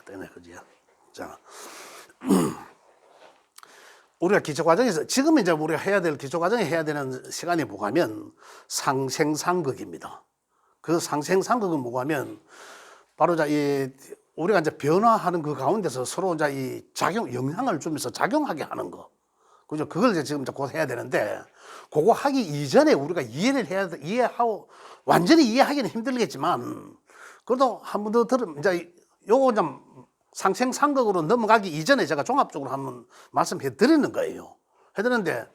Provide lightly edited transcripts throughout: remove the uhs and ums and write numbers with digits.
되네, 그지? 자, 우리가 기초과정에서 지금 이제 우리가 해야 될 기초과정에 해야 되는 시간이 뭐가면 상생상극입니다. 그 상생상극은 뭐가면 바로 이 우리가 이제 변화하는 그 가운데서 서로 이제 이 영향을 주면서 작용하게 하는 거. 그죠? 그걸 이제 지금 곧 해야 되는데, 그거 하기 이전에 우리가 이해하고, 완전히 이해하기는 힘들겠지만, 그래도 한 번 더 이제 요거 좀 상생상극으로 넘어가기 이전에 제가 종합적으로 한번 말씀해 드리는 거예요. 해드리는데,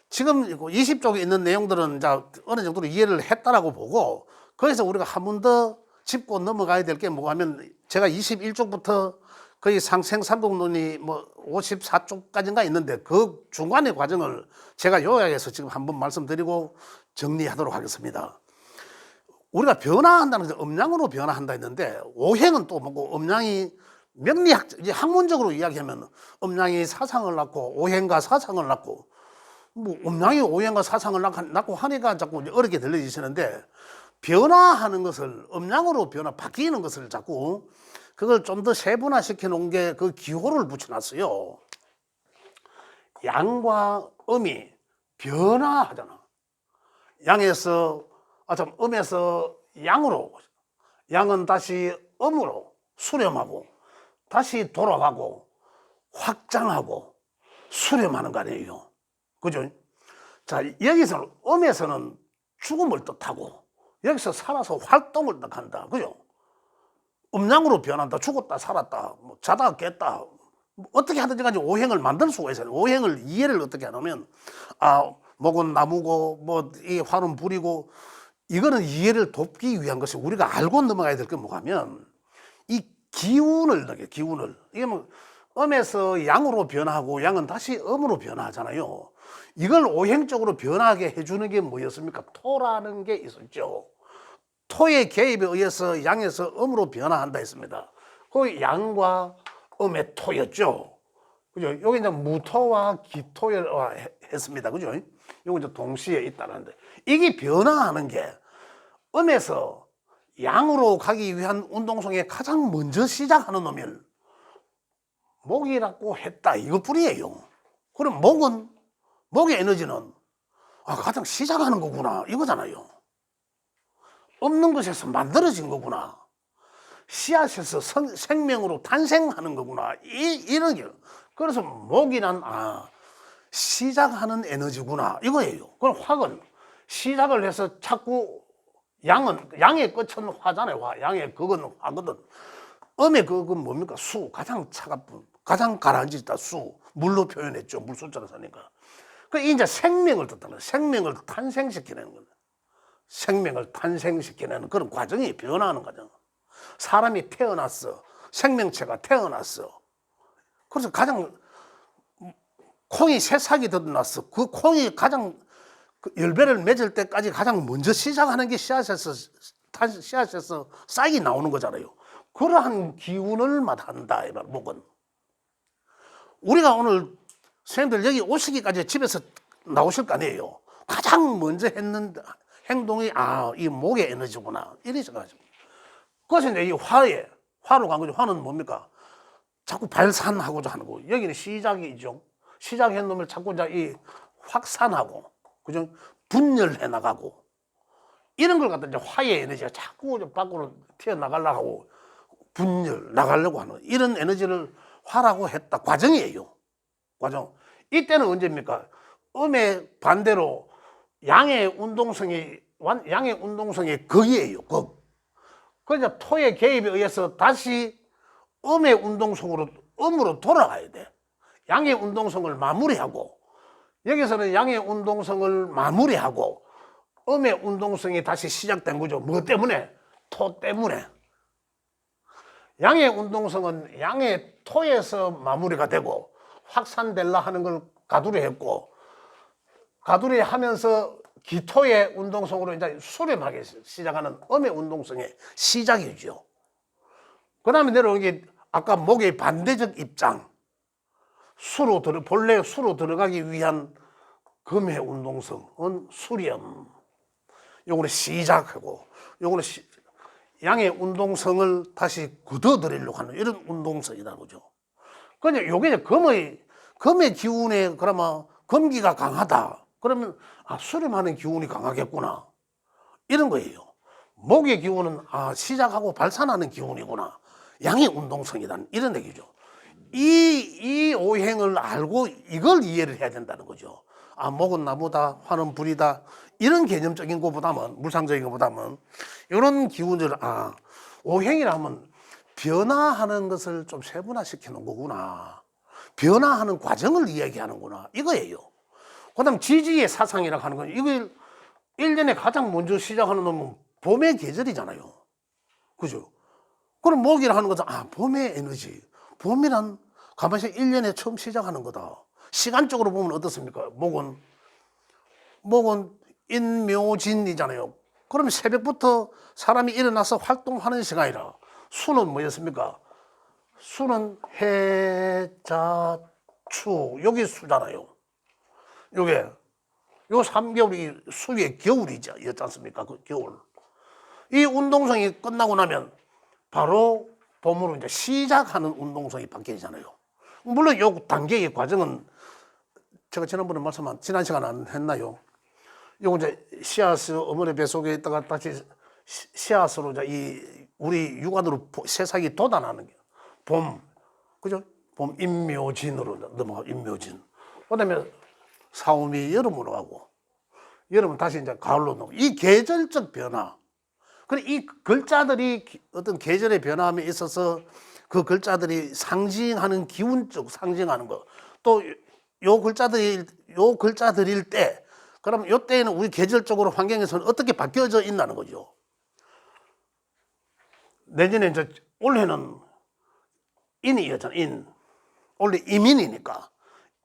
지금 20쪽에 있는 내용들은 이제 어느 정도로 이해를 했다라고 보고, 거기서 우리가 한 번 더 짚고 넘어가야 될 게 뭐가 하면, 제가 21쪽부터 거의 상생상극론이 뭐 54쪽까지인가 있는데, 그 중간의 과정을 제가 요약해서 지금 한번 말씀드리고 정리하도록 하겠습니다. 우리가 변화한다는 게 음양으로 변화한다 했는데, 오행은 또 뭐고, 음양이 이제 학문적으로 이야기하면 음양이 사상을 낳고 오행과 사상을 낳고, 뭐 음양이 오행과 사상을 낳고 하니까 자꾸 어렵게 들려지시는데, 변화하는 것을 음양으로 바뀌는 것을 자꾸 그걸 좀 더 세분화시켜 놓은 게 그 기호를 붙여놨어요. 양과 음이 변화하잖아. 음에서 양으로, 양은 다시 음으로 수렴하고 다시 돌아가고 확장하고 수렴하는 거 아니에요. 그죠? 자, 여기서는 음에서는 죽음을 뜻하고, 여기서 살아서 활동을 뜻한다. 그죠? 음양으로 변한다. 죽었다 살았다, 뭐 자다가 깼다, 뭐 어떻게 하든지 간에 오행을 만들 수가 있어요. 오행을 이해를 어떻게 하냐면, 목은 나무고 뭐 이 활은 불이고, 이거는 이해를 돕기 위한 것이, 우리가 알고 넘어가야 될 게 뭐냐면 이 기운을 넣게, 기운을. 이게 뭐 음에서 양으로 변하고 양은 다시 음으로 변하잖아요. 이걸 오행적으로 변하게 해주는 게 뭐였습니까? 토라는 게 있었죠. 토의 개입에 의해서 양에서 음으로 변화한다 했습니다. 그 양과 음의 토였죠. 그죠? 여기 이제 무토와 기토가 했습니다. 그죠? 요거 이제 동시에 있다는데, 이게 변화하는 게 음에서 양으로 가기 위한 운동성에 가장 먼저 시작하는 놈을 목이라고 했다, 이것뿐이에요. 그럼 목의 에너지는 가장 시작하는 거구나, 이거잖아요. 없는 것에서 만들어진 거구나, 씨앗에서 생명으로 탄생하는 거구나, 이런 게. 그래서 목이란 시작하는 에너지구나, 이거예요. 그럼 화는 시작을 해서 자꾸, 양의 끝은 화잖아요. 화. 양의 극은 화거든. 음의 극은 뭡니까? 수. 가장 차갑고 가장 가라앉았다, 수. 물로 표현했죠. 물 숫자로 사니까. 그 이제 생명을 뜻하는, 생명을 탄생시키는 거예요. 생명을 탄생시키는 그런 과정이 변화하는 과정. 사람이 태어났어. 생명체가 태어났어. 그래서 콩이 새싹이 돋아났어. 그 콩이 가장 열매를 맺을 때까지 가장 먼저 시작하는 게 씨앗에서 싹이 나오는 거잖아요. 그러한 기운을 맛한다, 이 말, 목은. 우리가 오늘 선생님들 여기 오시기까지 집에서 나오실 거 아니에요. 가장 먼저 했는 행동이 이 목의 에너지구나, 이렇게 생각하죠. 그것이 이제 이 화로 간 거죠. 화는 뭡니까? 자꾸 발산하고자 하는 거. 여기는 시작이죠. 시작한 놈을 자꾸 이제 이 확산하고, 그죠? 분열해 나가고, 이런 걸 갖다 이제 화의 에너지가 자꾸 밖으로 튀어나가려고 하고 분열 나가려고 하는, 이런 에너지를 화라고 했다, 과정이에요. 과정. 이때는 언제입니까? 음의 반대로 양의 운동성이 극이에요. 극. 그러니까 토의 개입에 의해서 다시 음의 운동성으로, 음으로 돌아가야 돼. 양의 운동성을 마무리하고, 여기서는 양의 운동성을 마무리하고 음의 운동성이 다시 시작된 거죠. 뭐 때문에? 토 때문에. 양의 운동성은 양의 토에서 마무리가 되고, 확산될라 하는 걸 가두리 했고, 가두리 하면서 기토의 운동성으로 이제 수렴하기 시작하는 음의 운동성의 시작이죠. 그 다음에 내려오는 게 아까 목의 반대적 입장, 본래 수로 들어가기 위한 금의 운동성은 수렴. 요거는 시작하고, 요거는 양의 운동성을 다시 걷어들이려고 하는 이런 운동성이라는 거죠. 그러니까 요게 금의 기운에 그러면 금기가 강하다. 그러면 수렴하는 기운이 강하겠구나. 이런 거예요. 목의 기운은 시작하고 발산하는 기운이구나. 양의 운동성이다. 이런 얘기죠. 이 오행을 알고 이걸 이해를 해야 된다는 거죠. 목은 나무다, 화는 불이다. 이런 개념적인 것보다는, 물상적인 것보다는 이런 기운을 오행이라 하면 변화하는 것을 좀 세분화시켜 놓은 거구나. 변화하는 과정을 이야기하는구나. 이거예요. 그 다음 지지의 사상이라고 하는 건 이걸 1년에 가장 먼저 시작하는 놈은 봄의 계절이잖아요. 그죠? 그럼 목이라 하는 것은 봄의 에너지. 봄이란 가만히 1년에 처음 시작하는 거다. 시간적으로 보면 어떻습니까? 목은 인묘진이잖아요. 그러면 새벽부터 사람이 일어나서 활동하는 시간이라. 수는 뭐였습니까? 수는 해, 자, 추. 여기 수잖아요. 요게 요 3개월이 수의 겨울이지 않습니까? 그 겨울. 이 운동성이 끝나고 나면 바로 봄으로 이제 시작하는 운동성이 바뀌잖아요. 물론 요 단계의 과정은 제가 지난번에 지난 시간에 안 했나요? 요거 이제 씨앗을 어머니 뱃속에 있다가 다시 씨앗으로 이제 우리 육안으로 세상이 돋아나는 게 봄. 그죠? 봄 인묘진으로 넘어가, 인묘진. 그 다음에 사오미 여름으로 가고, 여름은 다시 이제 가을로 넘어가고, 이 계절적 변화. 그래, 이 글자들이 어떤 계절의 변화함에 있어서 그 글자들이 상징하는 기운적 상징하는 거. 또 요 글자들일 때, 그럼 요 때에는 우리 계절적으로 환경에서는 어떻게 바뀌어져 있다는 거죠. 내년에 이제 올해는 인이었잖아, 인. 원래 이민이니까.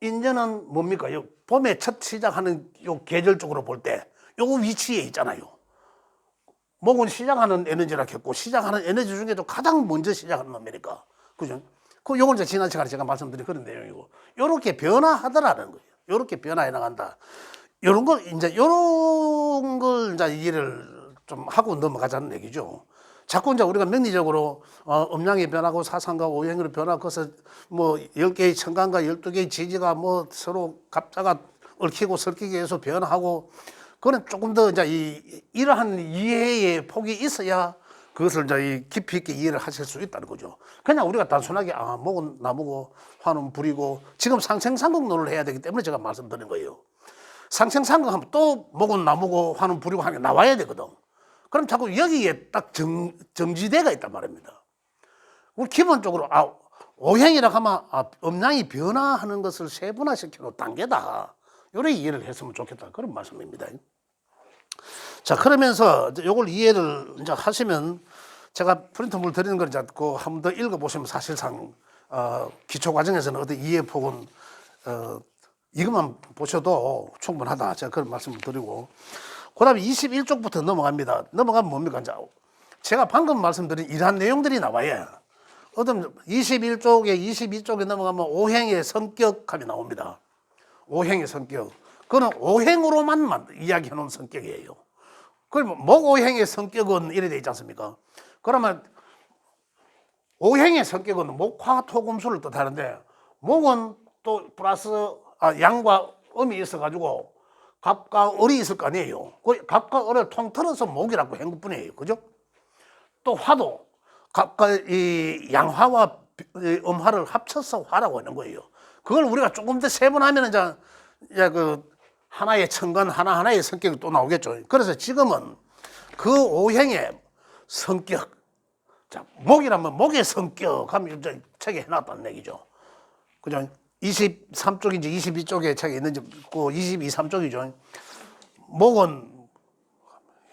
인제는 뭡니까? 요 봄에 첫 시작하는 요 계절적으로 볼 때, 요거 위치에 있잖아요. 목은 시작하는 에너지라 했고, 시작하는 에너지 중에도 가장 먼저 시작하는 놈이니까. 그죠? 요건 이제 지난 시간에 제가 말씀드린 그런 내용이고, 요렇게 변화하더라는 거예요. 요렇게 변화해 나간다. 요런 걸 이제 이해를 좀 하고 넘어가자는 얘기죠. 자꾸 이제 우리가 명리적으로 음양이 변하고 사상과 오행으로 변하고 그래서 뭐 10개의 천간과 12개의 지지가 뭐 서로 갑자가 얽히고 설키게 해서 변하고 그건 조금 더 이제 이러한 이해의 폭이 있어야 그것을 이제 깊이 있게 이해를 하실 수 있다는 거죠. 그냥 우리가 단순하게 목은 나무고 화는 불이고 지금 상생상극론을 해야 되기 때문에 제가 말씀드린 거예요. 상생상극하면 또 목은 나무고 화는 불이고 하는 게 나와야 되거든. 그럼 자꾸 여기에 딱 정지대가 있단 말입니다. 우리 기본적으로 오행이라고 하면 음양이 변화하는 것을 세분화시켜 놓은 단계다. 이렇게 이해를 했으면 좋겠다. 그런 말씀입니다. 자, 그러면서 이걸 이해를 이제 하시면 제가 프린트물 드리는 걸 이제 한 번 더 읽어보시면 사실상 기초 과정에서는 어떤 이해 폭은 이것만 보셔도 충분하다. 제가 그런 말씀을 드리고. 그 다음에 21쪽부터 넘어갑니다. 넘어가면 뭡니까? 제가 방금 말씀드린 이러한 내용들이 나와요. 어떤 21쪽에 22쪽에 넘어가면 오행의 성격함이 나옵니다. 오행의 성격. 그거는 오행으로만 이야기해 놓은 성격이에요. 그러면 목오행의 성격은 이래 돼 있지 않습니까? 그러면 오행의 성격은 목화 토금수를 뜻하는데 목은 또 플러스 양과 음이 있어가지고 갑과 을이 있을 거 아니에요. 그 갑과 을을 통틀어서 목이라고 한 것뿐이에요. 그죠? 또 화도 갑과 이 양화와 음화를 합쳐서 화라고 하는 거예요. 그걸 우리가 조금 더 세분하면 이제 그 하나의 천간 하나하나의 성격이 또 나오겠죠. 그래서 지금은 그 오행의 성격, 자, 목이라면 목의 성격 하면 이제 책에 해놨다는 얘기죠. 그죠? 23쪽인지 22쪽에 책에 있는지 그 22, 3쪽이죠. 목은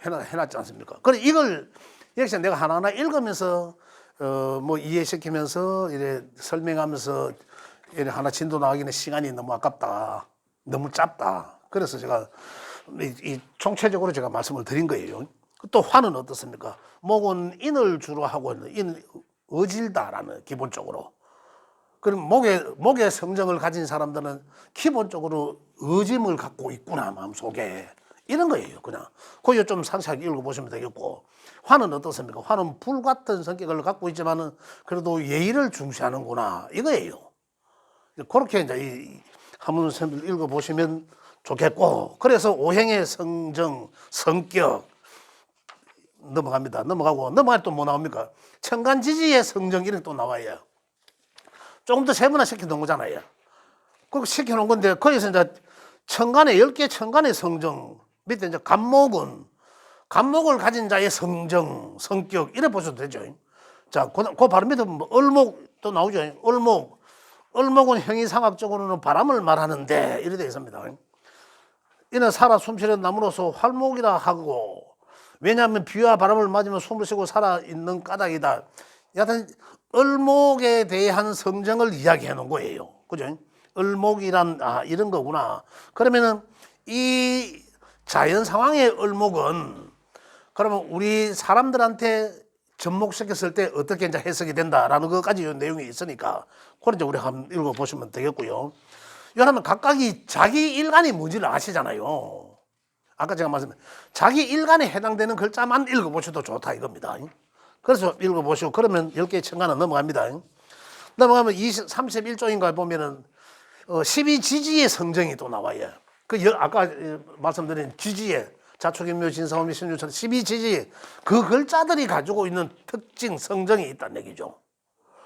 해놨지 않습니까? 그래 이걸 역시 내가 하나하나 읽으면서 뭐 이해시키면서 이래 설명하면서 이래 하나 진도 나가기는 시간이 너무 아깝다, 너무 짧다. 그래서 제가 이 총체적으로 제가 말씀을 드린 거예요. 또 화는 어떻습니까? 목은 인을 주로 하고 있는 인 어질다라는 기본적으로. 그럼 목의 성정을 가진 사람들은 기본적으로 의짐을 갖고 있구나 마음속에 이런 거예요. 그냥 그거 좀 상세하게 읽어보시면 되겠고 화는 어떻습니까? 화는 불 같은 성격을 갖고 있지만은 그래도 예의를 중시하는구나 이거예요. 그렇게 이제 이 한문 선생님들 읽어보시면 좋겠고, 그래서 오행의 성정, 성격 넘어갑니다. 넘어갈 또 뭐 나옵니까? 천간지지의 성정 이런 게 또 나와요. 조금 더 세분화 시켜놓은 거잖아요. 그렇게 시켜놓은 건데 거기서 이제 천간의 10개 천간의 성정 밑에 이제 간목을 가진 자의 성정, 성격 이래 보셔도 되죠. 자, 그 바로 밑에 뭐 을목도 나오죠. 을목은 형이상학적으로는 바람을 말하는데 이래 되어 있습니다. 이는 살아 숨쉬는 나무로서 활목이라 하고, 왜냐하면 비와 바람을 맞으면 숨을 쉬고 살아있는 까닭이다. 여하튼 을목에 대한 성정을 이야기해 놓은 거예요. 그죠? 을목이란 이런 거구나. 그러면은 이 자연 상황의 을목은 그러면 우리 사람들한테 접목시켰을 때 어떻게 이제 해석이 된다라는 것까지 내용이 있으니까 그걸 이제 우리 한번 읽어보시면 되겠고요. 여러분 각각이 자기 일간이 뭔지를 아시잖아요. 아까 제가 말씀드린 자기 일간에 해당되는 글자만 읽어보셔도 좋다 이겁니다. 그래서 읽어보시고 그러면 10개의 천간은 넘어갑니다. 넘어가면 31조인가 보면은 12지지의 성정이 또 나와요. 아까 말씀드린 지지의 자축인묘 진사오미 신유처럼 12지지 그 글자들이 가지고 있는 특징 성정이 있다는 얘기죠.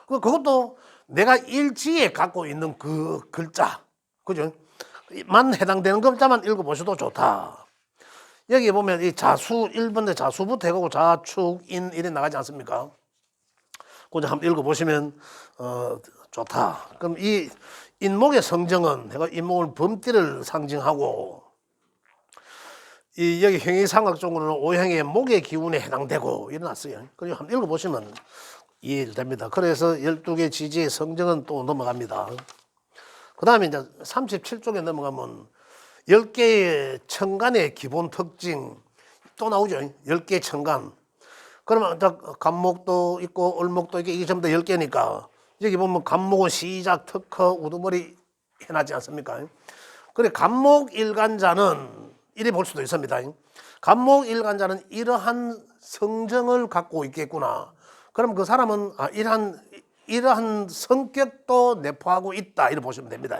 그것도 내가 일지에 갖고 있는 그 글자, 그죠? 만 해당되는 글자만 읽어보셔도 좋다. 여기 보면 이 자수 1번에 자수부터 해가고 자축인 이래 나가지 않습니까? 그거 한번 읽어보시면 좋다. 그럼 이 인목의 성정은 내가 인목을 범띠를 상징하고, 이 여기 형이상학적으로는 오형의 목의 기운에 해당되고 일어났어요. 그리고 한번 읽어보시면 이해됩니다. 그래서 12개 지지의 성정은 또 넘어갑니다. 그 다음에 이제 37쪽에 넘어가면 10개의 천간의 기본 특징 또 나오죠. 10개의 천간. 그러면 간목도 있고 을목도 있고 이게 전부 다 10개니까 여기 보면 간목은 시작, 특허, 우두머리 해놨지 않습니까? 그래 간목 일간자는 이래 볼 수도 있습니다. 간목 일간자는 이러한 성정을 갖고 있겠구나. 그럼 그 사람은 이러한 성격도 내포하고 있다 이렇게 보시면 됩니다.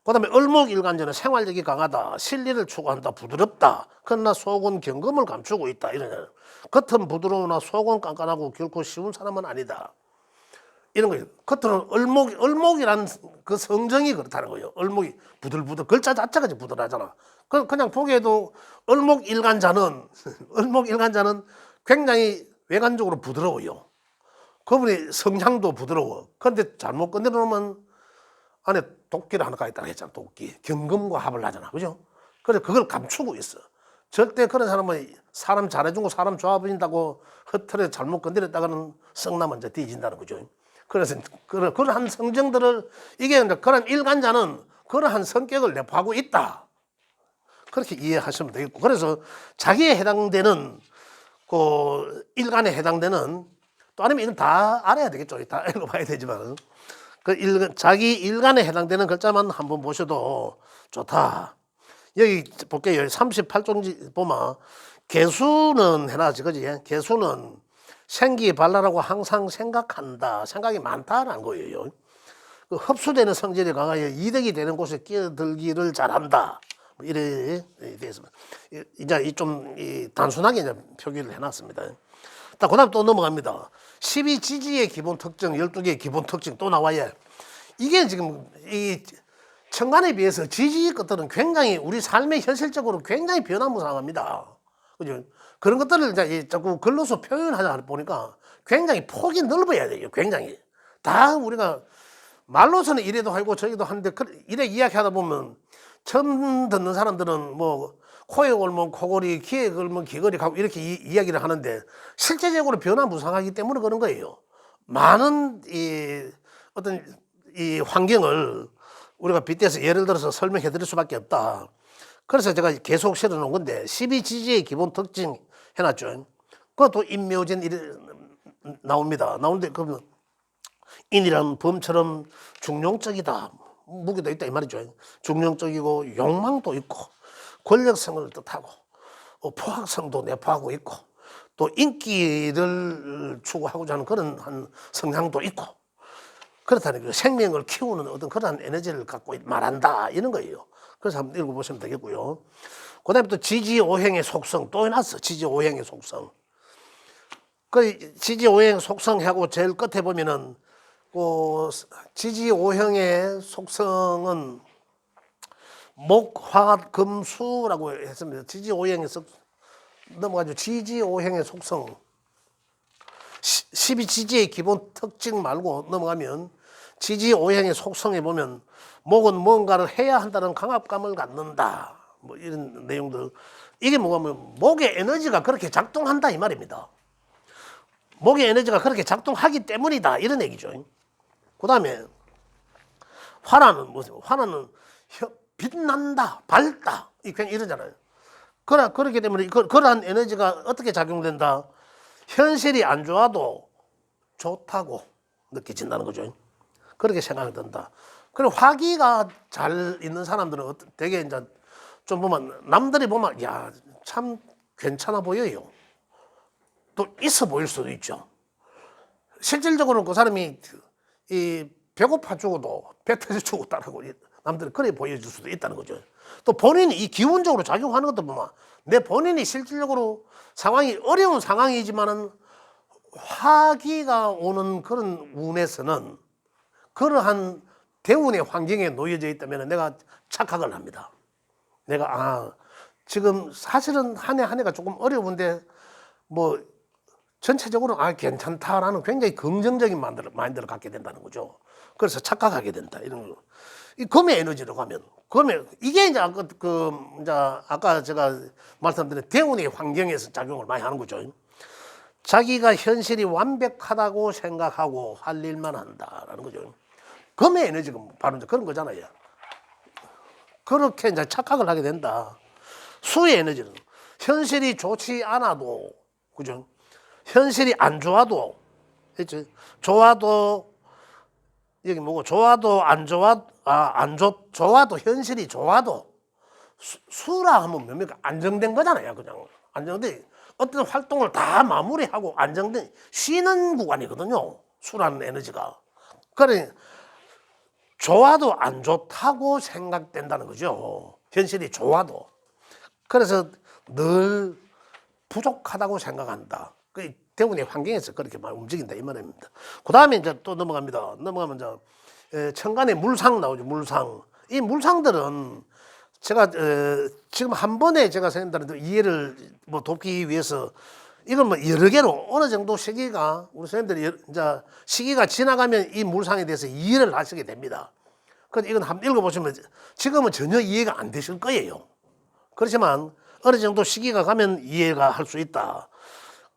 그 다음에 을목 일간자는 생활력이 강하다, 실리를 추구한다, 부드럽다, 그러나 속은 경금을 감추고 있다. 이런 겉은 부드러우나 속은 깐깐하고 결코 쉬운 사람은 아니다. 이런 거예요. 겉으로는 을목이란 그 성정이 그렇다는 거예요. 을목이 부들부들, 글자 자체가 부들하잖아. 그냥 보기에도 을목 일간자는 굉장히 외관적으로 부드러워요. 그분이 성향도 부드러워. 그런데 잘못 건드려놓으면 안에 도끼를 하나가 있다고 했잖아. 도끼. 경금과 합을 하잖아. 그죠? 그래서 그걸 감추고 있어. 절대 그런 사람은 사람 잘해주고 사람 좋아 보인다고 허틀에 잘못 건드렸다가는 썩나면 이제 뒤진다는 거죠. 그래서 그러한 성정들을 이게 이제 그런 일간자는 그러한 성격을 내포하고 있다. 그렇게 이해하시면 되겠고, 그래서 자기에 해당되는 그 일간에 해당되는 또 아니면 이건 다 알아야 되겠죠. 다 읽어봐야 되지만 자기 일간에 해당되는 글자만 한번 보셔도 좋다. 여기 볼게요. 38쪽 보면 개수는 해놨지, 그지? 개수는 생기발랄하고 항상 생각한다, 생각이 많다라는 거예요. 그 흡수되는 성질이 강하여 이득이 되는 곳에 끼어들기를 잘한다. 이래 되었습니다. 이제 좀 단순하게 이제 표기를 해놨습니다. 그다음 또 넘어갑니다. 12지지의 기본 특징, 12개의 기본 특징 또 나와요. 이게 지금 이 천간에 비해서 지지 것들은 굉장히 우리 삶의 현실적으로 굉장히 변화무쌍합니다. 그죠? 그런 것들을 이제 자꾸 글로서 표현하자 보니까 굉장히 폭이 넓어야 돼요. 굉장히. 다 우리가 말로서는 이래도 하고 저기도 하는데 이래 이야기하다 보면 처음 듣는 사람들은 뭐 코에 걸면 코골이, 귀에 걸면 귀걸이 가고 이렇게 이야기를 하는데 실제적으로 변화무쌍하기 때문에 그런 거예요. 많은 어떤 환경을 우리가 빗대서 예를 들어서 설명해 드릴 수밖에 없다. 그래서 제가 계속 실어 놓은 건데 12지지의 기본 특징 해놨죠. 그것도 인묘진 나옵니다. 나오는데 그러면 인이란 범처럼 중용적이다. 무게도 있다 이 말이죠. 중용적이고 욕망도 있고 권력성을 뜻하고 포악성도 내포하고 있고 또 인기를 추구하고자 하는 그런 한 성향도 있고 그렇다는 그 생명을 키우는 어떤 그런 에너지를 갖고 말한다 이런 거예요. 그래서 한번 읽어보시면 되겠고요. 그 다음에 또 지지오행의 속성 또 해놨어. 지지오행의 속성. 그 지지오행 속성하고 제일 끝에 보면은 그 지지오행의 속성은 목화금수라고 했습니다. 지지오행의 넘어가죠. 지지오행의 속성 12지지의 기본 특징 말고 넘어가면 지지오행의 속성에 보면 목은 뭔가를 해야 한다는 강압감을 갖는다. 뭐 이런 내용들. 이게 뭐냐면 목의 에너지가 그렇게 작동한다 이 말입니다. 목의 에너지가 그렇게 작동하기 때문이다 이런 얘기죠. 그 다음에 화나는 무슨 화나는 빛난다 밝다 그냥 이러잖아요. 그렇기 때문에 그러한 에너지가 어떻게 작용된다. 현실이 안 좋아도 좋다고 느껴진다는 거죠. 그렇게 생각이 든다. 그리고 화기가 잘 있는 사람들은 되게 이제 좀 보면 남들이 보면 야, 참 괜찮아 보여요. 또 있어 보일 수도 있죠. 실질적으로는 그 사람이 이 배고파 죽어도 배 터져 죽었다라고 남들이 그래 보여줄 수도 있다는 거죠. 또 본인이 이 기운적으로 작용하는 것도 보면 내 본인이 실질적으로 상황이 어려운 상황이지만은 화기가 오는 그런 운에서는 그러한 대운의 환경에 놓여져 있다면 내가 착각을 합니다. 내가 지금 사실은 한 해 한 해가 조금 어려운데 뭐 전체적으로 괜찮다라는 굉장히 긍정적인 마인드를 갖게 된다는 거죠. 그래서 착각하게 된다 이런 거. 이 금의 에너지로 가면 이게 이제 아까 제가 말씀드린 대운의 환경에서 작용을 많이 하는 거죠. 자기가 현실이 완벽하다고 생각하고 할 일만 한다라는 거죠. 금의 에너지가 바로 이제 그런 거잖아요. 그렇게 이제 착각을 하게 된다. 수의 에너지는 현실이 좋지 않아도 그죠? 현실이 안 좋아도 그렇죠? 좋아도 여기 뭐고 좋아도 좋아도 현실이 좋아도 수라 하면 뭡니까? 안정된 거잖아요. 그냥 안정된 어떤 활동을 다 마무리하고 안정된 쉬는 구간이거든요. 수라는 에너지가. 그래 좋아도 안 좋다고 생각된다는 거죠. 현실이 좋아도. 그래서 늘 부족하다고 생각한다. 그 대운의 환경에서 그렇게 많이 움직인다 이 말입니다. 그 다음에 이제 또 넘어갑니다. 넘어가면 이제 천간에 물상 나오죠. 물상. 이 물상들은 제가 지금 한 번에 제가 선생님들한테 이해를 뭐 돕기 위해서 이건 뭐 여러 개로 어느 정도 시기가 우리 선생님들이 이제 시기가 지나가면 이 물상에 대해서 이해를 하시게 됩니다. 그래서 이건 한번 읽어보시면 지금은 전혀 이해가 안 되실 거예요. 그렇지만 어느 정도 시기가 가면 이해가 할 수 있다.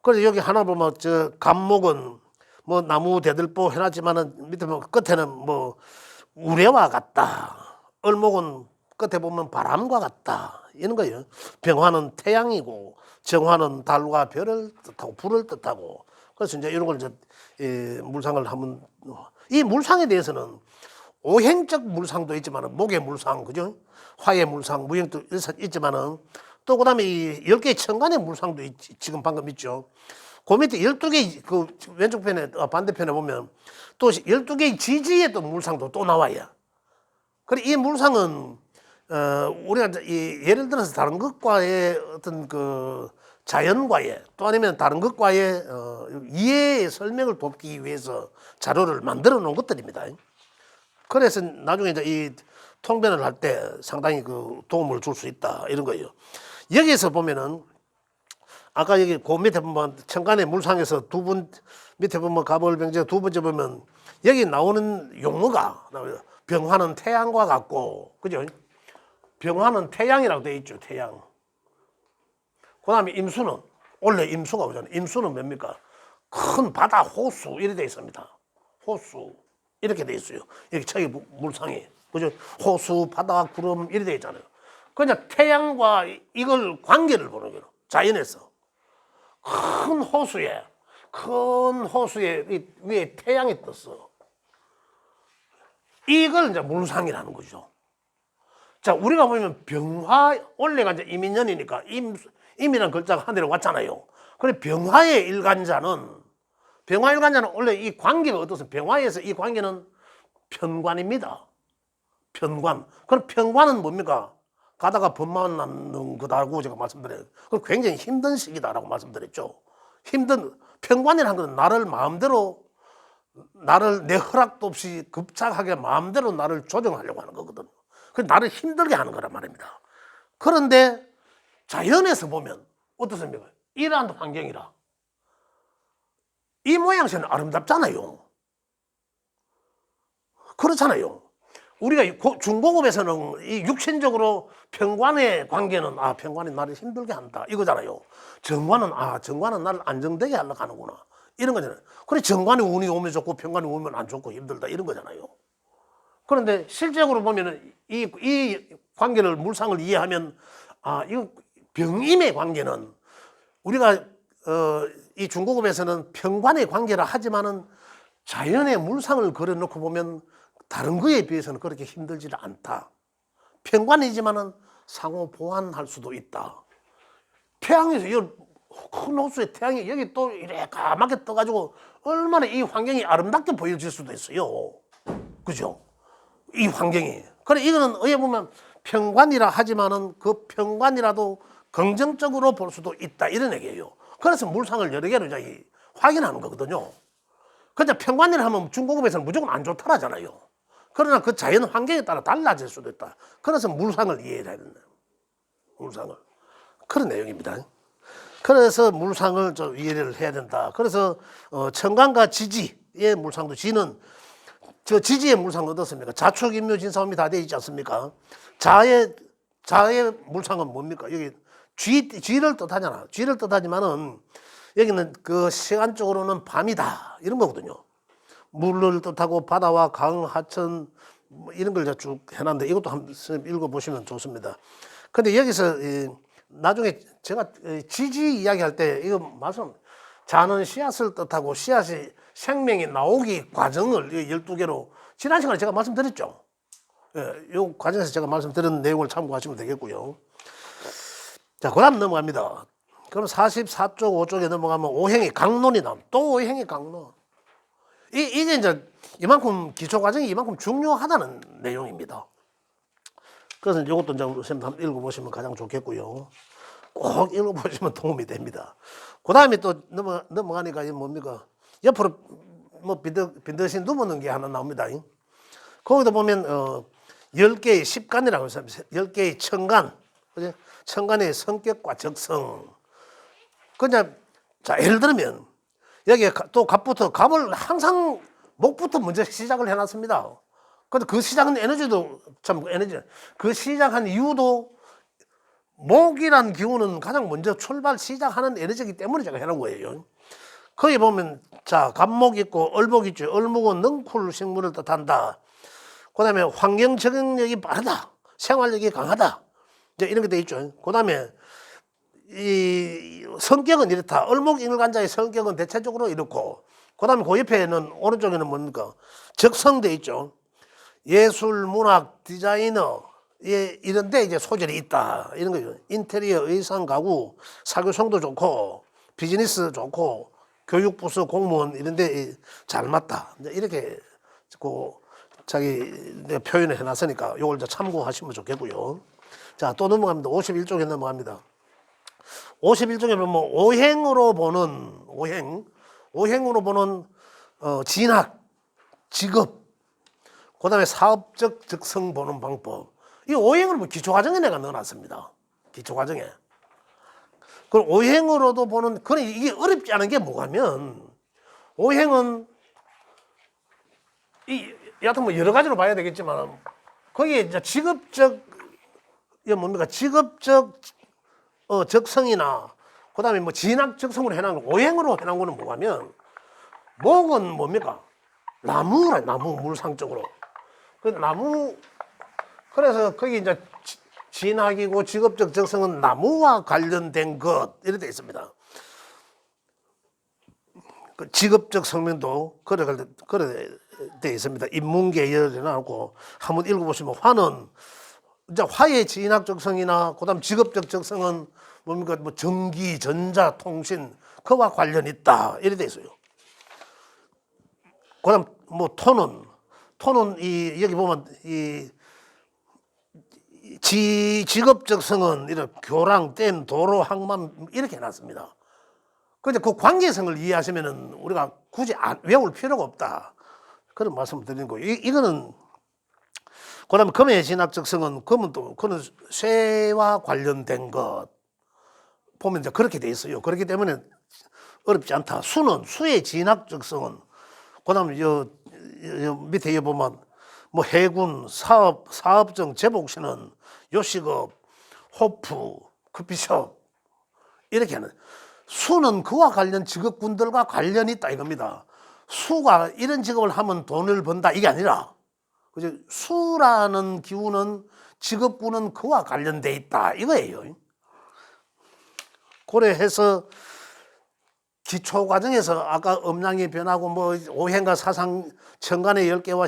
그래서 여기 하나 보면 저 감목은 뭐 나무 대들보 해놨지만은 밑에 보면 끝에는 뭐 우레와 같다. 을목은 끝에 보면 바람과 같다. 이런 거예요. 병화는 태양이고 정화는 달과 별을 뜻하고 불을 뜻하고 그래서 이제 이런 걸 이제 물상을 하면 이 물상에 대해서는 오행적 물상도 있지만은 목의 물상 그죠? 화의 물상 무형도 있지만은 또 그다음에 이 10개의 천간의 물상도 지금 방금 있죠. 그 밑에 12개 그 왼쪽 편에 반대편에 보면 또 12개의 지지의 또 물상도 또 나와요. 그래 이 물상은 우리가 예를 들어서 다른 것과의 어떤 그 자연과의 또 아니면 다른 것과의 이해의 설명을 돕기 위해서 자료를 만들어 놓은 것들입니다. 그래서 나중에 이제 이 통변을 할 때 상당히 그 도움을 줄 수 있다 이런 거예요. 여기에서 보면은 아까 여기 그 밑에 보면 천간의 물상에서 밑에 보면 갑을병제 두 번째 보면 여기 나오는 용어가 병화는 태양과 같고 그죠? 병화는 태양이라고 되어 있죠. 태양. 그 다음에 임수는 원래 임수가 오잖아요. 임수는 뭡니까? 큰 바다 호수 이렇게 되어 있습니다. 호수 이렇게 되어 있어요. 여기 저기 물상에 그죠? 호수 바다 구름 이렇게 되어 있잖아요. 그냥 태양과 이걸 관계를 보는 거예요. 자연에서 큰 호수에 위에 태양이 떴어. 이걸 이제 물상이라는 거죠. 자, 우리가 보면 병화 원래가 이제 임인년이니까 임이라는 글자가 하늘에 왔잖아요. 그래 병화의 일간자는 원래 이 관계가 어떻습니까? 병화에서 이 관계는 편관입니다. 편관. 그럼 편관은 뭡니까? 가다가 법만 낳는 거다라고 제가 말씀드려요. 그럼 굉장히 힘든 시기다라고 말씀드렸죠. 편관이라는 건 나를 마음대로, 나를 내 허락도 없이 급작하게 마음대로 나를 조정하려고 하는 거거든. 그래서 나를 힘들게 하는 거란 말입니다. 그런데 자연에서 보면 어떻습니까? 이러한 환경이라 이 모양새는 아름답잖아요. 그렇잖아요. 우리가 중고급에서는 이 육신적으로 편관의 관계는 편관이 나를 힘들게 한다 이거잖아요. 정관은 나를 안정되게 하려고 하는구나 이런 거잖아요. 그래 정관이 운이 오면 좋고 편관이 오면 안 좋고 힘들다 이런 거잖아요. 그런데 실제적으로 보면은 이 관계를 물상을 이해하면 이거 병임의 관계는 우리가 이 중고급에서는 편관의 관계라 하지만은 자연의 물상을 그려놓고 보면 다른 거에 비해서는 그렇게 힘들지는 않다. 편관이지만은 상호 보완할 수도 있다. 태양에서 큰 호수에 태양이 여기 또 이래 까맣게 떠가지고 얼마나 이 환경이 아름답게 보여질 수도 있어요. 그죠? 이 환경이. 그래 이거는 어떻게 보면 편관이라 하지만은 그 편관이라도 긍정적으로 볼 수도 있다 이런 얘기예요. 그래서 물상을 여러 개로 확인하는 거거든요. 근데 편관이라 하면 중고급에서는 무조건 안 좋다라잖아요. 그러나 그 자연 환경에 따라 달라질 수도 있다. 그래서 물상을 이해해야 된다. 물상을. 그런 내용입니다. 그래서 물상을 좀 이해를 해야 된다. 그래서 천간과 지지의 물상도 지는 지지의 물상은 어떻습니까? 자축, 인묘, 진사음이 다 되어 있지 않습니까? 자의 물상은 뭡니까? 여기 쥐를 뜻하잖아. 쥐를 뜻하지만은 여기는 그 시간적으로는 밤이다 이런 거거든요. 물을 뜻하고 바다와 강, 하천 이런 걸 쭉 해놨는데 이것도 한번 읽어보시면 좋습니다. 근데 여기서 나중에 제가 지지 이야기할 때 이거 자는 씨앗을 뜻하고 씨앗이 생명이 나오기 과정을 12개로 지난 시간에 제가 말씀드렸죠. 이 과정에서 제가 말씀드린 내용을 참고하시면 되겠고요. 자, 그 다음 넘어갑니다. 그럼 44쪽 5쪽에 넘어가면 오행이 강론이 나옵니다. 또 오행이 강론. 이게 이제 이만큼 기초 과정이 이만큼 중요하다는 내용입니다. 그래서 이것도 이제 한번 읽어보시면 가장 좋겠고요. 꼭 읽어보시면 도움이 됩니다. 그 다음에 또 넘어가니까 이게 뭡니까? 옆으로 뭐 빈듯이 누워놓은 게 하나 나옵니다. 거기도 보면 10개의 십간이라고 해서 10개의 천간, 천간의 성격과 적성. 그냥 자 예를 들면 여기에 또 갑을 항상 목부터 먼저 시작을 해놨습니다. 근데 그 시작은 에너지도 그 시작한 이유도 목이란 기운은 가장 먼저 시작하는 에너지이기 때문에 제가 해놓은 거예요. 거기 보면 자 갑목 있고 을목 있죠. 을목은 능쿨 식물을 뜻한다. 그 다음에 환경 적응력이 빠르다. 생활력이 강하다. 이제 이런 게 돼 있죠. 그 다음에 이 성격은 이렇다. 을목인간자의 성격은 대체적으로 이렇고, 그 다음에 그 옆에는 오른쪽에는 뭡니까? 적성돼 있죠. 예술, 문학, 디자이너 이런 데 이제 소질이 있다. 이런 거죠. 인테리어, 의상, 가구, 사교성도 좋고, 비즈니스 좋고, 교육부서 공무원 이런 데 잘 맞다. 이제 이렇게 자기 표현을 해놨으니까 이걸 이제 참고하시면 좋겠고요. 자, 또 넘어갑니다. 51쪽에 넘어갑니다. 51쪽에 보면 오행으로 보는 진학, 직업, 그 다음에 사업적 적성 보는 방법. 이 오행을 기초과정에 내가 넣어놨습니다. 기초과정에. 그럼 오행으로도 보는, 그래, 이게 어렵지 않은 게 뭐냐면, 오행은, 여하튼 뭐 여러 가지로 봐야 되겠지만, 거기에 이제 직업적 적성이나, 그 다음에 뭐 진학 적성으로 해놓은 거, 오행으로 해놓은 거는 뭐냐면, 목은 뭡니까? 나무, 물상적으로. 그 나무, 그래서 거기 이제 진학이고 직업적 적성은 나무와 관련된 것, 이렇게 되어 있습니다. 그 직업적 성명도 그래 되어 있습니다. 인문계열에 나오고, 한번 읽어보시면 화는, 이제 화의 진학 적성이나, 그 다음 직업적 적성은 뭡니까? 뭐 전기, 전자, 통신, 그와 관련이 있다 이래 돼 있어요. 그다음 뭐 토는 이 여기 보면 이 직업적성은 이런 교랑, 댐, 도로, 항만 이렇게 해놨습니다. 근데 그 관계성을 이해하시면은 우리가 굳이 외울 필요가 없다. 그런 말씀을 드리는 거예요. 이거는 그다음에 금의 진학적성은 금은 또 그는 쇠와 관련된 것 보면 이제 그렇게 돼 있어요. 그렇기 때문에 어렵지 않다. 수는 수의 진학적성은 그다음에 여 밑에 여 보면 뭐 해군, 사업정, 제복신은 요식업, 호프, 커피숍 이렇게 하는 수는 그와 관련 직업군들과 관련이 있다 이겁니다. 수가 이런 직업을 하면 돈을 번다 이게 아니라 그죠? 수라는 기운은 직업군은 그와 관련돼 있다 이거예요. 고려해서 기초 과정에서 아까 음양이 변하고 뭐 오행과 사상 천간의 10개와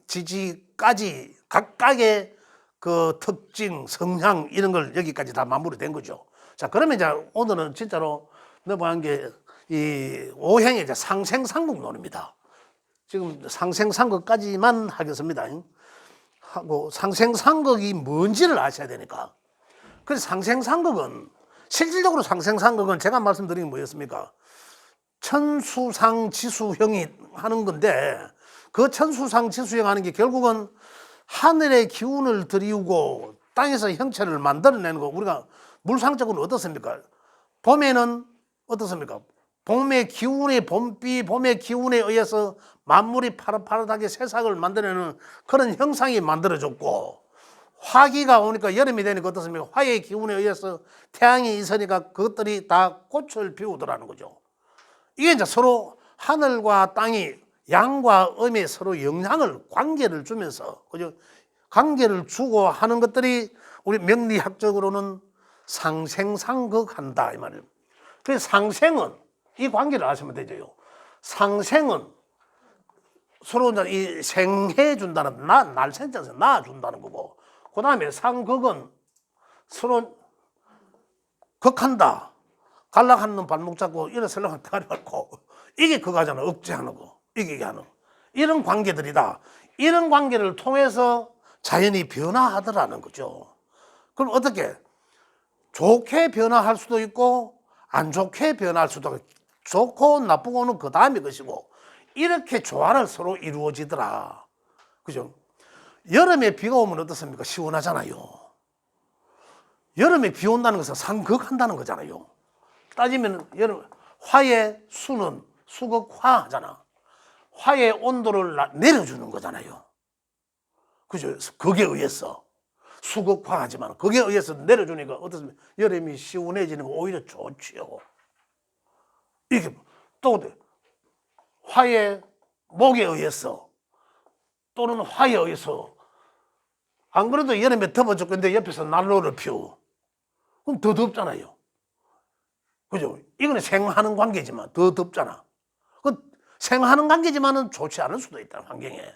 12지지까지 각각의 그 특징, 성향 이런 걸 여기까지 다 마무리된 거죠. 자, 그러면 이제 오늘은 진짜로 넘어간 게 이 오행의 이제 상생상극론입니다. 지금 상생상극까지만 하겠습니다. 하고 상생상극이 뭔지를 아셔야 되니까. 그래서 상생상극은 실질적으로 상생상극은 제가 말씀드린 게 뭐였습니까? 천수상지수형이 하는 건데 그 천수상지수형 하는 게 결국은 하늘의 기운을 들이우고 땅에서 형체를 만들어내는 거. 우리가 물상적으로 어떻습니까? 봄에는 어떻습니까? 봄의 기운의 봄비, 봄의 기운에 의해서 만물이 파릇파릇하게 새싹을 만들어내는 그런 형상이 만들어졌고 화기가 오니까 여름이 되니까 어떻습니까? 화의 기운에 의해서 태양이 있으니까 그것들이 다 꽃을 피우더라는 거죠. 이게 이제 서로 하늘과 땅이 양과 음에 서로 영향을 관계를 주면서 그죠? 관계를 주고 하는 것들이 우리 명리학적으로는 상생상극한다 이 말이에요. 그래서 상생은 이 관계를 아시면 되죠. 상생은 서로 이제 이 생해 준다는 날 생자에서 낳아 준다는 거고, 그 다음에 상극은 서로 극한다. 갈락하는 발목 잡고 일어서려면 다리 밟고 이게 그거잖아. 억제하는 거. 이게 하는 이런 관계들이다. 이런 관계를 통해서 자연이 변화하더라는 거죠. 그럼 어떻게? 좋게 변화할 수도 있고 안 좋게 변화할 수도 있고 좋고 나쁘고는 그 다음에 것이고 이렇게 조화를 서로 이루어지더라. 그죠? 여름에 비가 오면 어떻습니까? 시원하잖아요. 여름에 비 온다는 것은 상극한다는 거잖아요. 따지면 여름 화의 수는 수극화하잖아. 화의 온도를 내려주는 거잖아요. 그죠? 거기에 의해서 수극화하지만 거기에 의해서 내려주니까 어떻습니까? 여름이 시원해지는 거 오히려 좋지요. 이게 또 화의 목에 의해서 또는 화에 의해서 안 그래도 여름에 더워 죽겠는데 옆에서 난로를 피워. 그럼 더 덥잖아요. 그죠? 이거는 생하는 관계지만 더 덥잖아. 그 생하는 관계지만은 좋지 않을 수도 있다, 환경에.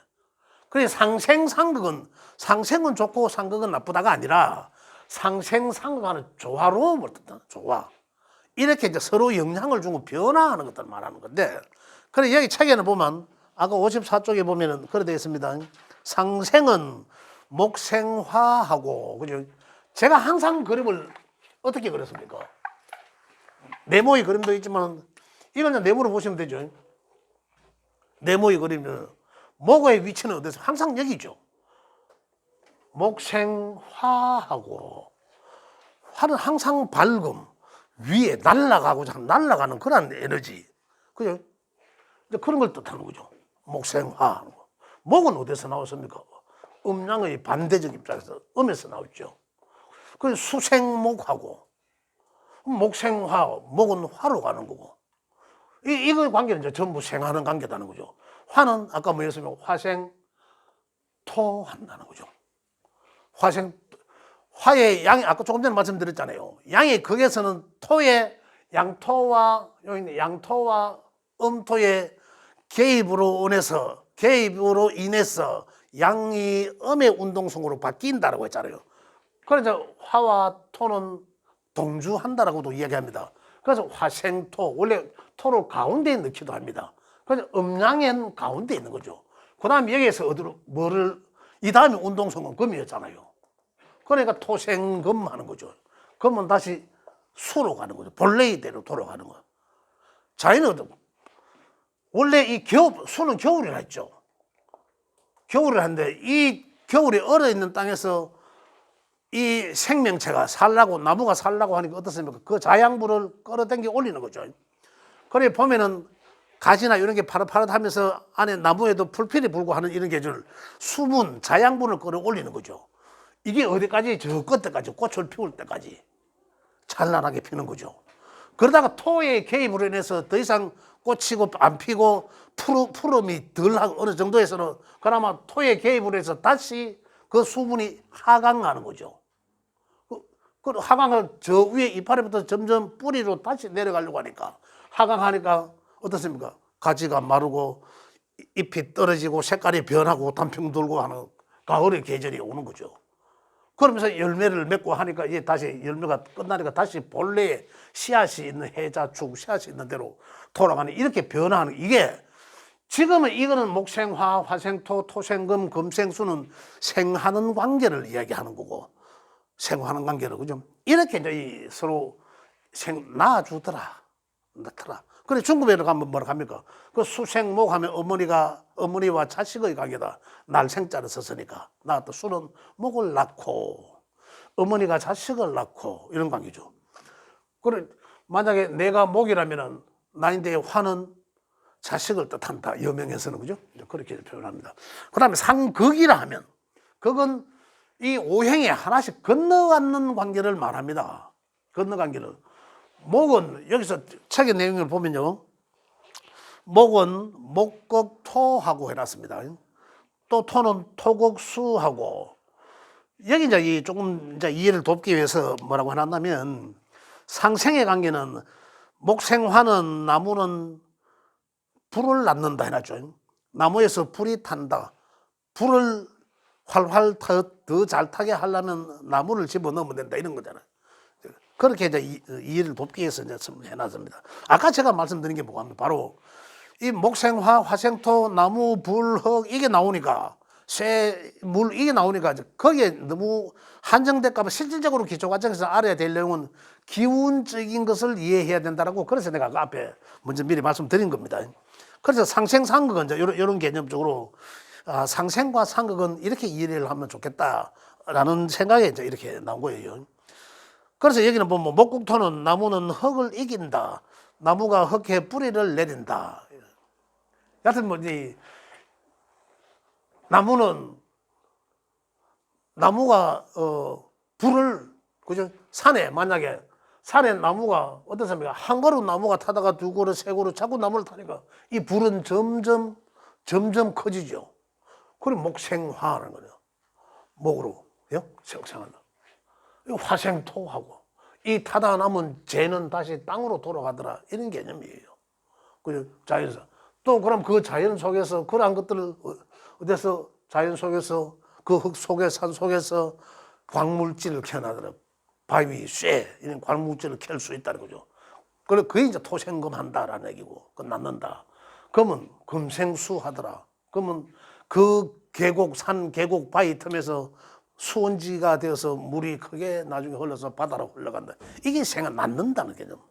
그래서 상생상극은 상생은 좋고 상극은 나쁘다가 아니라 상생상극하는 조화로움을 뜻한다. 조화. 이렇게 이제 서로 영향을 주고 변화하는 것들을 말하는 건데, 그래 여기 책에는 보면 아까 54쪽에 보면은 그래 되어 있습니다. 상생은 목생화하고, 그죠? 제가 항상 그림을 어떻게 그렸습니까? 네모의 그림도 있지만 이건 그냥 네모로 보시면 되죠. 네모의 그림은 목의 위치는 어디서? 항상 여기죠. 목생화하고 화는 항상 밝음 위에 날아가는 그런 에너지. 그죠? 그런 걸 뜻하는 거죠. 목생화. 목은 어디서 나왔습니까? 음양의 반대적 입장에서 음에서 나왔죠. 그래서 수생목하고 목생화, 목은 화로 가는 거고. 이거 관계는 이제 전부 생하는 관계다는 거죠. 화는 아까 뭐였습니까? 화생, 토 한다는 거죠. 화의 양이 아까 조금 전에 말씀드렸잖아요. 양의 극에서는 토의 양토와 음토의 개입으로 인해서 양이 음의 운동성으로 바뀐다라고 했잖아요. 그래서 화와 토는 동주한다라고도 이야기합니다. 그래서 화생토, 원래 토를 가운데에 넣기도 합니다. 그래서 음양엔 가운데 있는 거죠. 그 다음에 여기에서 어디로, 이 다음에 운동성은 금이었잖아요. 그러니까 토생금 하는 거죠. 그러면 다시 수로 가는 거죠. 본래대로 돌아가는 거. 자연은 원래 수는 겨울이라 했죠. 겨울을 하는데 이 겨울에 얼어있는 땅에서 이 생명체가 살라고, 나무가 살라고 하니까 어떻습니까? 그 자양분을 끌어당겨 올리는 거죠. 그래 보면은 가지나 이런 게 파릇파릇하면서 안에 나무에도 풀필이 불고 하는 이런 계절, 수분, 자양분을 끌어올리는 거죠. 이게 어디까지? 저 끝에까지, 꽃을 피울 때까지 찬란하게 피는 거죠. 그러다가 토의 개입으로 인해서 더 이상 꽃이고 안 피고 푸름이 덜하고 어느 정도에서는 그나마 토의 개입으로 해서 다시 그 수분이 하강하는 거죠. 그 하강을 저 위에 이파리부터 점점 뿌리로 다시 내려가려고 하니까, 하강하니까 어떻습니까? 가지가 마르고 잎이 떨어지고 색깔이 변하고 단풍 돌고 하는 가을의 계절이 오는 거죠. 그러면서 열매를 맺고 하니까 이제 다시 열매가 끝나니까 다시 본래의 씨앗이 있는 해자축, 씨앗이 있는 대로 돌아가는, 이렇게 변화하는, 이게 지금은 이거는 목생화, 화생토, 토생금, 금생수는 생하는 관계를 이야기하는 거고, 생하는 관계를, 그죠? 이렇게 이제 서로 낳아주더라, 낳더라. 그래 중국에 가면 뭐라 합니까? 그 수생목 하면 어머니와 자식의 관계다. 날 생자를 썼으니까. 낳았다. 수는 목을 낳고 어머니가 자식을 낳고 이런 관계죠. 그래 만약에 내가 목이라면은 나인데 화는 자식을 뜻한다. 여명에서는, 그죠? 그렇게 표현합니다. 그 다음에 상극이라 하면, 극은 이 오행에 하나씩 건너가는 관계를 말합니다. 건너관계를. 목은 여기서 책의 내용을 보면요, 목은 목극토하고 해놨습니다. 또 토는 토극수하고, 여기 이제 조금 이제 이해를 돕기 위해서 뭐라고 해놨냐면, 상생의 관계는 목생화는 나무는 불을 낳는다 해놨죠. 나무에서 불이 탄다. 불을 활활 더 잘 타게 하려면 나무를 집어넣으면 된다, 이런 거잖아요. 그렇게 이제 이해를 돕기 위해서 이제 해놨습니다. 아까 제가 말씀드린 게 뭐가 바로 이 목생화, 화생토, 나무, 불, 흙 이게 나오니까, 쇠, 물 이게 나오니까 거기에 너무 한정될까봐 실질적으로 기초 과정에서 알아야 될 내용은 기운적인 것을 이해해야 된다라고, 그래서 내가 그 앞에 먼저 미리 말씀드린 겁니다. 그래서 상생상극은 이제 이런 개념적으로 상생과 상극은 이렇게 이해를 하면 좋겠다라는 생각에 이제 이렇게 나온 거예요. 그래서 여기는 보면 목극토는 나무는 흙을 이긴다. 나무가 흙에 뿌리를 내린다. 여하튼 뭐지, 나무가 불을, 그죠? 만약에 산에 나무가 어떻습니까? 한 그루 나무가 타다가 두 그루, 세 그루 자꾸 나무를 타니까 이 불은 점점 커지죠. 그리고 목생화하는 거죠. 목으로 생한다. 화생토하고 이 타다 남은 재는 다시 땅으로 돌아가더라, 이런 개념이에요. 그죠? 자연에서 또 그럼 그 자연 속에서 그러한 것들을 어디서 자연 속에서 그 흙 속에 산 속에서 광물질을 캐나더라. 바위, 쇠 이런 광물질을 캘 수 있다는 거죠. 그게 이제 토생금 한다라는 얘기고, 그 낳는다. 그러면 금생수 하더라. 그러면 그 산 계곡 바위 틈에서 수온지가 되어서 물이 크게 나중에 흘러서 바다로 흘러간다. 이게 낳는다는 개념.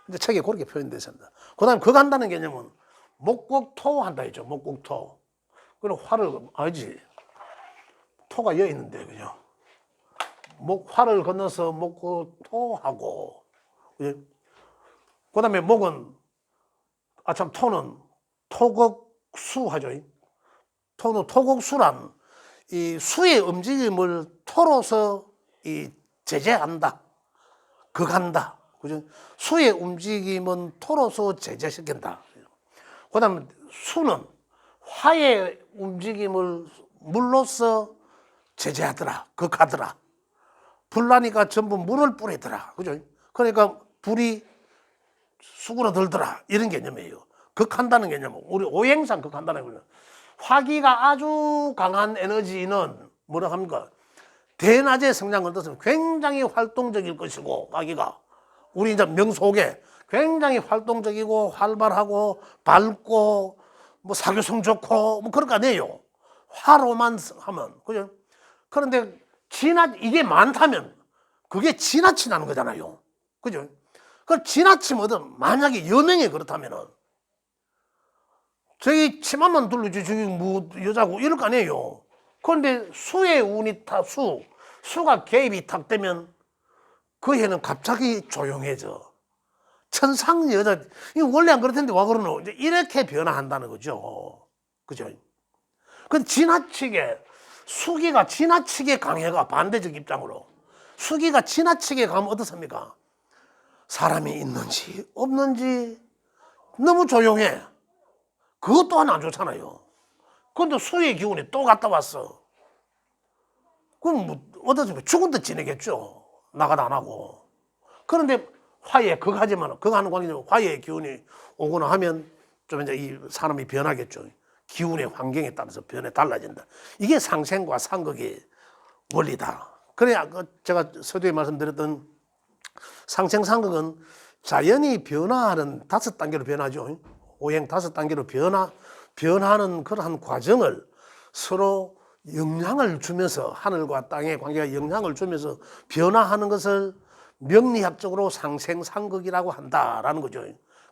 근데 책에 그렇게 표현되어 있습니다. 그 다음에 그 간다는 개념은 목극토 한다 했죠. 목극토. 그리고 화를, 알지? 토가 여기 있는데, 그죠? 화를 건너서 목극토하고, 그죠? 그 다음에 목은, 토는 토극수 하죠. 토는 토극수란 이 수의 움직임을 토로서 제재한다. 극한다. 그죠? 수의 움직임은 토로서 제재시킨다. 그 다음에 수는 화의 움직임을 물로서 제재하더라. 극하더라. 불나니까 전부 물을 뿌리더라. 그죠? 그러니까 불이 수그러들더라. 이런 개념이에요. 극한다는 개념은, 우리 오행상 극한다는 거예요. 화기가 아주 강한 에너지는 뭐라 합니까? 대낮에 성장을 뜻은 굉장히 활동적일 것이고, 화기가 우리 이제 명속에 굉장히 활동적이고 활발하고 밝고 뭐 사교성 좋고 뭐 그럴 거 아니에요. 화로만 하면. 그죠? 그런데 이게 많다면 그게 지나치다는 거잖아요. 그죠? 그 지나치면 만약에 여명이 그렇다면은 저기 치마만 둘러지 저기 뭐 여자고 이럴 거 아니에요. 그런데 수의 운이 수가 개입이 탁 되면 그 해는 갑자기 조용해져. 천상 여자, 이거 원래 안 그렇던데 와 그러노? 이제 이렇게 변화한다는 거죠. 그죠? 그 수기가 지나치게 강해가 반대적 입장으로. 수기가 지나치게 가면 어떻습니까? 사람이 있는지 없는지 너무 조용해. 그것 또한 안 좋잖아요. 근데 수의 기운이 또 갔다 왔어. 그럼 뭐 어떻습니까? 죽은 듯 지내겠죠. 나가다 안 하고. 그런데 화해, 극하지만, 극하는 관계는 화해의 기운이 오거나 하면 좀 이제 이 사람이 변하겠죠. 기운의 환경에 따라서 변해 달라진다. 이게 상생과 상극의 원리다. 그래야 제가 서두에 말씀드렸던 상생상극은 자연이 변화하는 5단계로 변하죠. 오행 5단계로 변하는 그러한 과정을 서로 영향을 주면서 하늘과 땅의 관계가 영향을 주면서 변화하는 것을 명리학적으로 상생상극이라고 한다라는 거죠.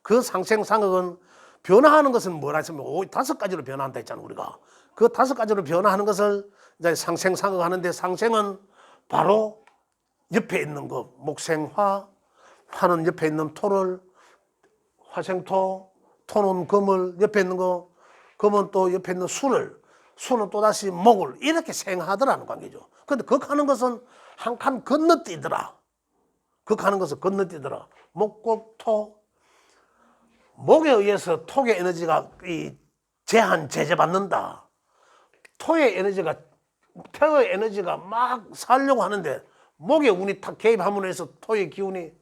그 상생상극은 변화하는 것은 뭐라 했으면 5가지로 변화한다 했잖아요. 우리가 그 5가지로 변화하는 것을 이제 상생상극 하는데, 상생은 바로 옆에 있는 거 목생화, 화는 옆에 있는 토를, 화생토, 토는 금을, 옆에 있는 거 금은 또 옆에 있는 수를, 수는 또다시 목을 이렇게 생하더라는 관계죠. 그런데 극하는 것은 한 칸 건너뛰더라. 극하는 것은 건너뛰더라. 목곡토, 목에 의해서 토의 에너지가 제재받는다. 토의 에너지가 막 살려고 하는데 목의 운이 탁 개입함으로 해서 토의 기운이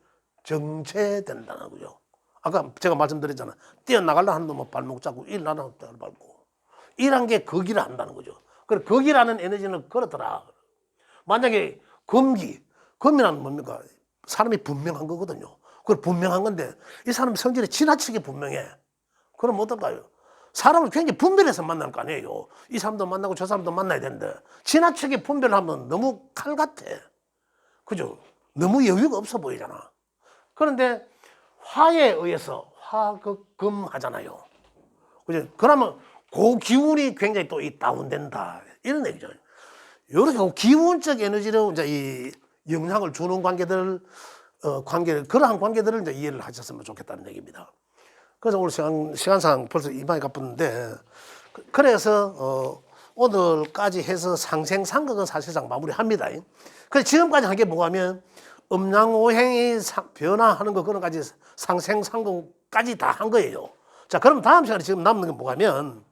정체된다는 거죠. 아까 제가 말씀드렸잖아요. 뛰어나가려 하는 놈은 발목 잡고 일하는 놈은 발목 밟고. 이란 게 거기를 한다는 거죠. 그래, 거기라는 에너지는 그렇더라. 만약에 금이란 뭡니까? 사람이 분명한 거거든요. 그걸 분명한 건데 이 사람 성질이 지나치게 분명해. 그럼 어떨까요? 사람을 굉장히 분별해서 만날 거 아니에요. 이 사람도 만나고 저 사람도 만나야 되는데 지나치게 분별하면 너무 칼 같아. 그죠? 너무 여유가 없어 보이잖아. 그런데 화에 의해서 화극금 하잖아요. 그죠? 그러면 그 기운이 굉장히 또 다운된다. 이런 얘기죠. 이렇게 기운적 에너지로 이제 이 영향을 주는 그러한 관계들을 이제 이해를 하셨으면 좋겠다는 얘기입니다. 그래서 오늘 시간상 벌써 이만이 가쁘는데, 그래서 오늘까지 해서 상생상극은 사실상 마무리합니다. 그래서 지금까지 한 게 뭐냐면 음양오행이 변화하는 거, 그런 까지 상생상극까지 다 한 거예요. 자, 그럼 다음 시간에 지금 남는 게 뭐냐면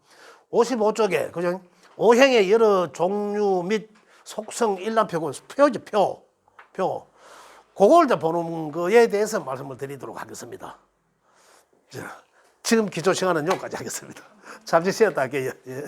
55쪽에 그죠? 오행의 여러 종류 및 속성 일람표고 표지 표. 그걸 이제 보는 거에 대해서 말씀을 드리도록 하겠습니다. 자, 지금 기초 시간은 여기까지 하겠습니다. 잠시 쉬었다 할게요. 예.